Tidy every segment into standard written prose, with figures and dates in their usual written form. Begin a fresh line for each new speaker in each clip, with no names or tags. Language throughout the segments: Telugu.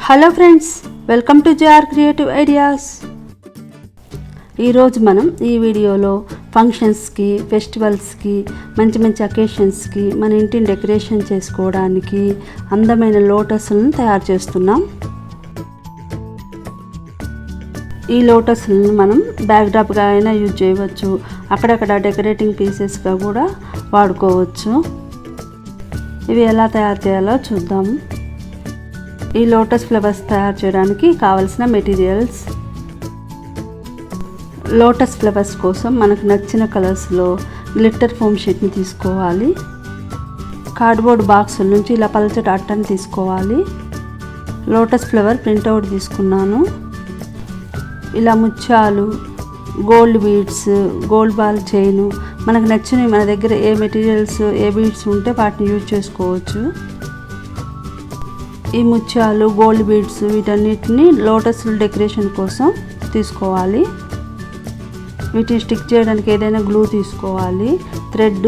Hello friends, welcome to JR creative ideas. ఈరోజు మనం ఈ వీడియోలో ఫంక్షన్స్కి, ఫెస్టివల్స్కి, మంచి మంచి అకేషన్స్కి మన ఇంటిని డెకరేషన్ చేసుకోవడానికి అందమైన లోటస్లను తయారు చేస్తున్నాం. ఈ లోటస్లను మనం బ్యాక్డ్రాప్గా అయినా యూజ్ చేయవచ్చు, అక్కడక్కడ డెకరేటింగ్ పీసెస్గా కూడా వాడుకోవచ్చు. ఇవి ఎలా తయారు చేయాలో చూద్దాము. ఈ లోటస్ ఫ్లవర్స్ తయారు చేయడానికి కావలసిన మెటీరియల్స్: లోటస్ ఫ్లవర్స్ కోసం మనకు నచ్చిన కలర్స్లో గ్లిట్టర్ ఫోమ్ షీట్ని తీసుకోవాలి. కార్డ్బోర్డ్ బాక్సుల నుంచి ఇలా పల్చటి అట్టని తీసుకోవాలి. లోటస్ ఫ్లవర్ ప్రింట్అవుట్ తీసుకున్నాను. ఇలా ముత్యాలు, gold beads, gold ball chain, మనకు నచ్చినవి మన దగ్గర ఏ మెటీరియల్స్, ఏ బీడ్స్ ఉంటే వాటిని యూజ్ చేసుకోవచ్చు. ఈ ముత్యాలు, గోల్డ్ బీడ్స్ వీటన్నిటిని లోటస్ డెకరేషన్ కోసం తీసుకోవాలి. వీటిని స్టిక్ చేయడానికి ఏదైనా గ్లూ తీసుకోవాలి, థ్రెడ్,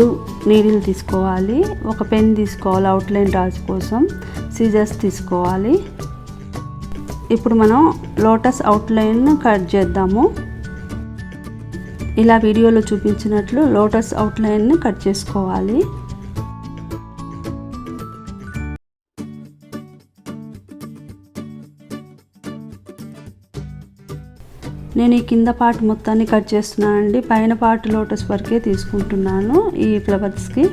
నీడిల్ తీసుకోవాలి, ఒక పెన్ తీసుకోవాలి అవుట్లైన్ డ్రాస్ కోసం, సీజర్స్ తీసుకోవాలి. ఇప్పుడు మనం లోటస్ అవుట్లైన్ కట్ చేద్దాము. ఇలా వీడియోలో చూపించినట్లు లోటస్ అవుట్లైన్ కట్ చేసుకోవాలి. నేను ఈ కింద పార్ట్ మొత్తాన్ని కట్ చేస్తున్నానండి. పైన పార్ట్ లోటస్ వరకే తీసుకుంటున్నాను ఈ ఫ్లవర్స్కి.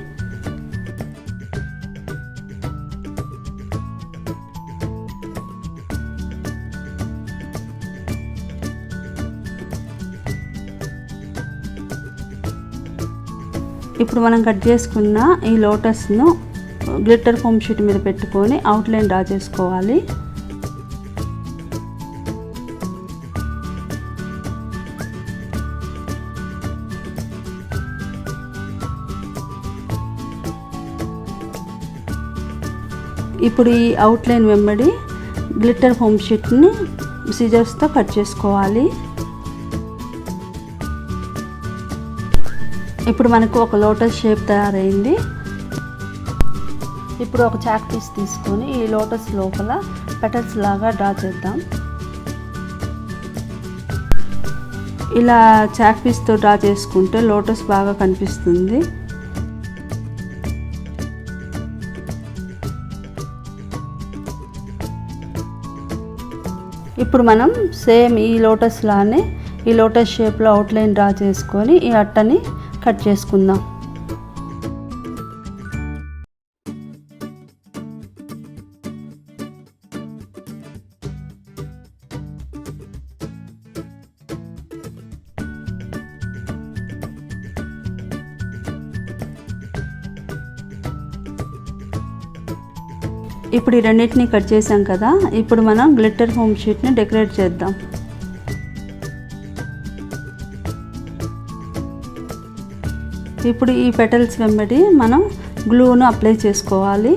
ఇప్పుడు మనం కట్ చేసుకున్న ఈ లోటస్ను గ్లిట్టర్ ఫోమ్ షీట్ మీద పెట్టుకొని అవుట్లైన్ డ్రా చేసుకోవాలి. ఇప్పుడు ఈ అవుట్లైన్ వెంబడి గ్లిట్టర్ ఫోమ్ షీట్ని సిజర్స్తో కట్ చేసుకోవాలి. ఇప్పుడు మనకు ఒక లోటస్ షేప్ తయారైంది. ఇప్పుడు ఒక చాక్ పీస్ తీసుకొని ఈ లోటస్ లోపల పెటల్స్ లాగా డ్రా చేద్దాం. ఇలా చాక్ పీస్తో డ్రా చేసుకుంటే లోటస్ బాగా కనిపిస్తుంది. ఇప్పుడు మనం సేమ్ ఈ లోటస్ లానే ఈ లోటస్ షేప్లో అవుట్లైన్ డ్రా చేసుకొని ఈ అట్టని కట్ చేసుకుందాం. ఇప్పుడు ఈ రెండింటిని కట్ చేసాం కదా, ఇప్పుడు మనం గ్లిట్టర్ ఫోమ్ షీట్ని డెకరేట్ చేద్దాం. ఇప్పుడు ఈ పెటల్స్ వెంబడి మనం గ్లూను అప్లై చేసుకోవాలి.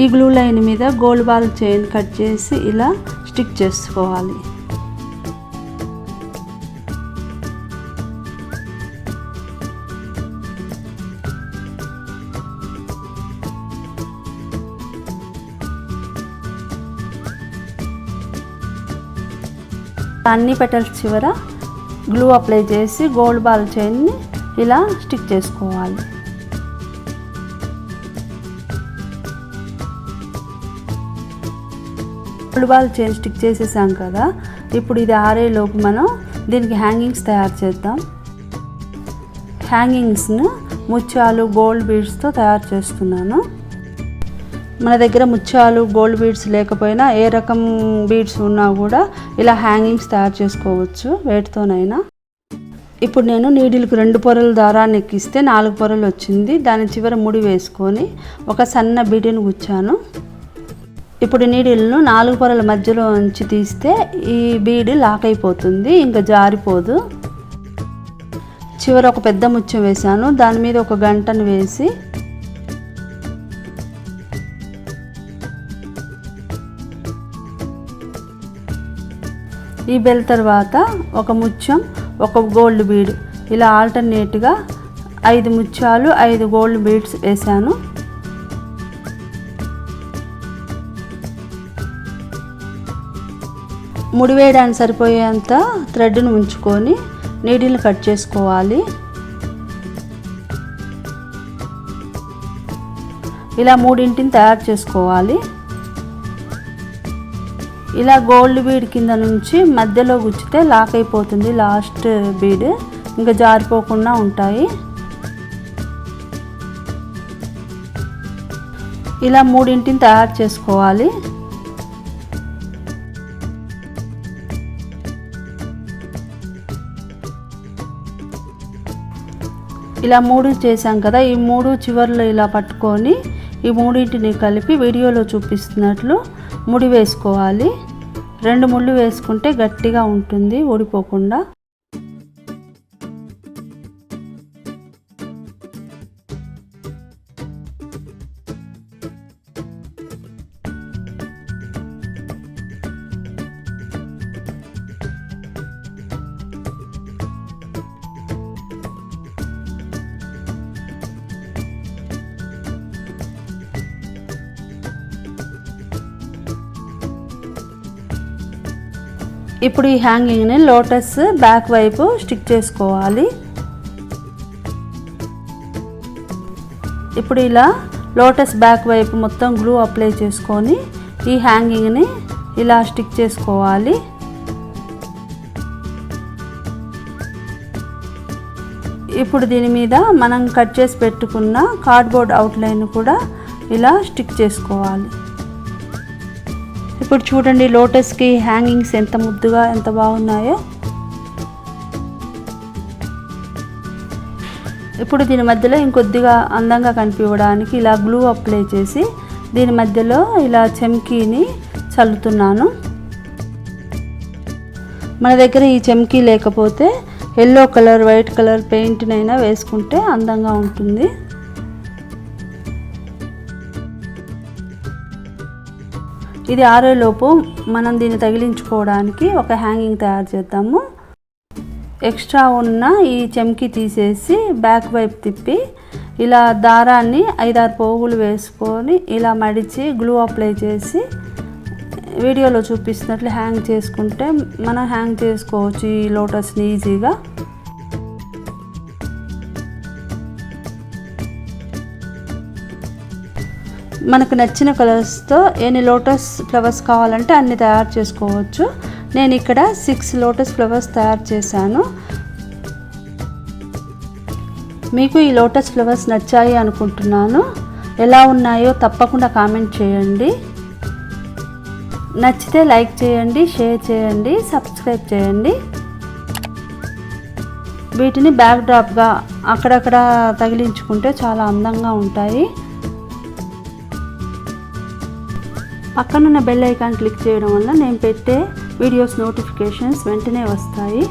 ఈ గ్లూ లైన్ మీద గోల్డ్ బాల్ చైన్ కట్ చేసి ఇలా స్టిక్ చేసుకోవాలి. అన్ని పెటల్స్ చివర గ్లూ అప్లై చేసి గోల్డ్ బాల్ చైన్ని ఇలా స్టిక్ చేసుకోవాలి. గోల్డ్ బాల్ చైన్ స్టిక్ చేసేసాం కదా, ఇప్పుడు ఇది ఆరేలోపు మనం దీనికి హ్యాంగింగ్స్ తయారు చేద్దాం. హ్యాంగింగ్స్ను ముత్యాలు, గోల్డ్ బీడ్స్తో తయారు చేస్తున్నాను. మన దగ్గర ముత్యాలు, గోల్డ్ బీడ్స్ లేకపోయినా ఏ రకం బీడ్స్ ఉన్నా కూడా ఇలా హ్యాంగింగ్స్ తయారు చేసుకోవచ్చు వేటితోనైనా. ఇప్పుడు నేను నీడిల్కి 2 పొరల దారాన్ని ఎక్కిస్తే 4 పొరలు వచ్చింది. దాని చివర ముడి వేసుకొని ఒక సన్న బీడిని గుచ్చాను. ఇప్పుడు నీడిల్ను 4 పొరల మధ్యలో ఉంచి తీస్తే ఈ బీడి లాక్ అయిపోతుంది, ఇంకా జారిపోదు. చివర ఒక పెద్ద ముత్యం వేసాను. దాని మీద ఒక గంటను వేసి ఈ బెల్ తర్వాత ఒక ముత్యం, ఒక గోల్డ్ బీడ్ ఇలా ఆల్టర్నేట్గా 5 ముత్యాలు 5 గోల్డ్ బీడ్స్ వేసాను. ముడి వేయడానికి సరిపోయేంత థ్రెడ్ను ఉంచుకొని నీడిల్ని కట్ చేసుకోవాలి. ఇలా 3 తయారు చేసుకోవాలి. ఇలా గోల్డ్ బీడ్ కింద నుంచి మధ్యలో గుచ్చితే లాక్ అయిపోతుంది లాస్ట్ బీడ్, ఇంకా జారిపోకుండా ఉంటాయి. ఇలా 3 తయారు చేసుకోవాలి. ఇలా 3 చేసాం కదా, ఈ 3 చివర్లు ఇలా పట్టుకొని ఈ 3 కలిపి వీడియోలో చూపిస్తున్నట్లు ముడి వేసుకోవాలి. 2 ముళ్ళు వేసుకుంటే గట్టిగా ఉంటుంది ఊడిపోకుండా. ఇప్పుడు ఈ హ్యాంగింగ్ని లోటస్ బ్యాక్ వైపు స్టిక్ చేసుకోవాలి. ఇప్పుడు ఇలా లోటస్ బ్యాక్ వైపు మొత్తం గ్లూ అప్లై చేసుకొని ఈ హ్యాంగింగ్ని ఇలా స్టిక్ చేసుకోవాలి. ఇప్పుడు దీని మీద మనం కట్ చేసి పెట్టుకున్న కార్డ్బోర్డ్ అవుట్లైన్ కూడా ఇలా స్టిక్ చేసుకోవాలి. ఇప్పుడు చూడండి లోటస్కి హ్యాంగింగ్స్ ఎంత ముద్దుగా ఎంత బాగున్నాయో. ఇప్పుడు దీని మధ్యలో ఇంకొద్దిగా అందంగా కనిపించడానికి ఇలా గ్లూ అప్లై చేసి దీని మధ్యలో ఇలా చెమ్కీని చల్లుతున్నాను. మన దగ్గర ఈ చెమ్కీ లేకపోతే ఎల్లో కలర్ వైట్ కలర్ పెయింట్నైనా వేసుకుంటే అందంగా ఉంటుంది. ఇది ఆరేలోపు మనం దీన్ని తగిలించుకోవడానికి ఒక హ్యాంగింగ్ తయారు చేద్దాము. ఎక్స్ట్రా ఉన్న ఈ చెమ్కి తీసేసి బ్యాక్ వైపు తిప్పి ఇలా దారాన్ని 5-6 పోగులు వేసుకొని ఇలా మడిచి గ్లూ అప్లై చేసి వీడియోలో చూపిస్తున్నట్లు హ్యాంగ్ చేసుకుంటే మనం హ్యాంగ్ చేసుకోవచ్చు ఈ లోటస్ని ఈజీగా. మనకు నచ్చిన కలర్స్తో ఎన్ని లోటస్ ఫ్లవర్స్ కావాలంటే అన్ని తయారు చేసుకోవచ్చు. నేను ఇక్కడ 6 లోటస్ ఫ్లవర్స్ తయారు చేశాను. మీకు ఈ లోటస్ ఫ్లవర్స్ నచ్చాయి అనుకుంటున్నాను. ఎలా ఉన్నాయో తప్పకుండా కామెంట్ చేయండి. నచ్చితే లైక్ చేయండి, షేర్ చేయండి, సబ్స్క్రైబ్ చేయండి. వీటిని బ్యాక్ డ్రాప్గా అక్కడక్కడ తగిలించుకుంటే చాలా అందంగా ఉంటాయి. పక్కనున్న బెల్ ఐకాన్ క్లిక్ చేయడం వల్ల నేను పెట్టే వీడియోస్ నోటిఫికేషన్స్ వెంటనే వస్తాయి.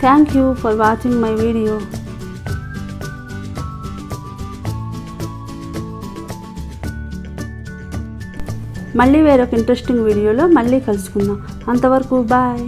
Thank you for watching my video. మళ్ళీ వేరొక ఇంట్రెస్టింగ్ వీడియోలో మళ్ళీ కలుసుకుందాం. అంతవరకు బాయ్.